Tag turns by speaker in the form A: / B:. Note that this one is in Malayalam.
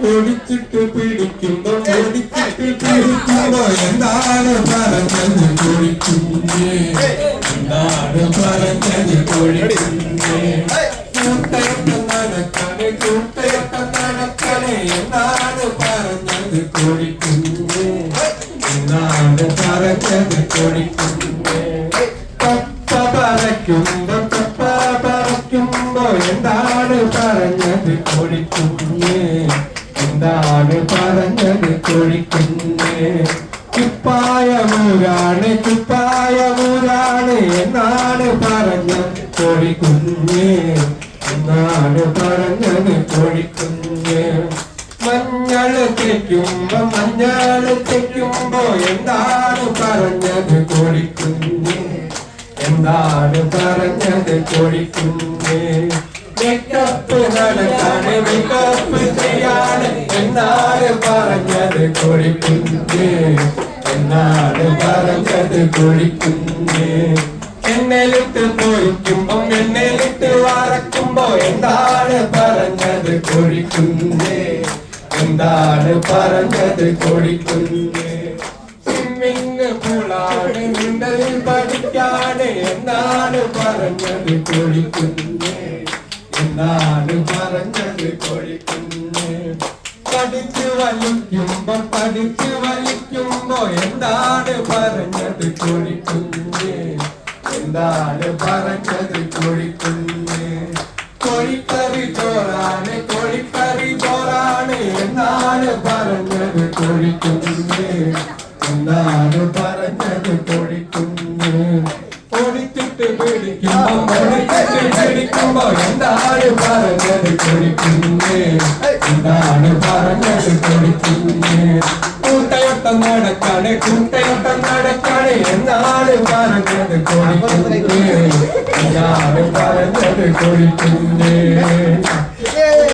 A: ഓടിച്ചിട്ട് പിടിക്കുമ്പോ എന്താണ് പറഞ്ഞത് കോഴിക്കുഞ്ഞേ എന്താണ് പറഞ്ഞത് കോഴിക്കുഞ്ഞേ കൂട്ടയൊക്കെ നടക്കണേ എന്താണ് പറഞ്ഞത് കോഴിക്കുഞ്ഞേ എന്താണ് പറഞ്ഞത് കോഴിക്കുഞ്ഞേ കപ്പ പറയ്ക്കുമ്പോ എന്താണ് പറഞ്ഞത് കോഴിക്കുഞ്ഞേ എന്താണ് പറഞ്ഞത് കോഴിക്കുഞ്ഞേ കുപ്പായമൂരാണ് എന്നാണ് പറഞ്ഞത് കോഴിക്കുഞ്ഞേ എന്നാണ് പറഞ്ഞത് കോഴിക്കുഞ്ഞേ മഞ്ഞൾ തേക്കുമ്പോ എന്താണ് പറഞ്ഞത് കോഴിക്കുഞ്ഞേ എന്താണ് പറഞ്ഞത് കോഴിക്കുഞ്ഞേ മേക്കപ്പ് നടക്കാണ് മേക്കപ്പ് ചെയ്യാണ് എന്നാണ് പറഞ്ഞത് കോഴിക്കുഞ്ഞേ എന്നാണ് പറഞ്ഞത് കോഴിക്കുഞ്ഞേ എണ്ണലിട്ട് വറക്കുമ്പോ എന്താണ് പറഞ്ഞത് കോഴിക്കുഞ്ഞേ എന്താണ് പറഞ്ഞത് കോഴിക്കുഞ്ഞേ സ്വിമ്മിങ് പൂളാണ് നീന്തലിൽ പഠിക്കാണ് എന്നാണ് പറഞ്ഞത് കോഴിക്കുഞ്ഞേ എന്താണ് പറഞ്ഞത് കോഴിക്കുഞ്ഞേ പഠിച്ചു വലിക്കുമ്പോ എന്താണ് പറഞ്ഞത് കോഴിക്കുഞ്ഞേ എന്താണ് പറഞ്ഞത് കോഴിക്കുഞ്ഞേ കോഴിക്കറി ചോറാണ് എന്നാണ് പറഞ്ഞത് കോഴിക്കുഞ്ഞേ എന്താണ് പറഞ്ഞത് കോഴിക്കുഞ്ഞേ ഓടിച്ചിട്ട് പിടിക്കുമ്പോ എന്താണ് പറഞ്ഞത് കോഴിക്കുഞ്ഞേ എന്താണ് പറഞ്ഞത് കോഴിക്കുഞ്ഞേ കൂട്ടയോട്ടം നടക്കാണ് എന്നാണ് പറഞ്ഞത് കോഴിക്കുഞ്ഞേ എന്താണ് പറഞ്ഞത് കോഴിക്കുഞ്ഞേ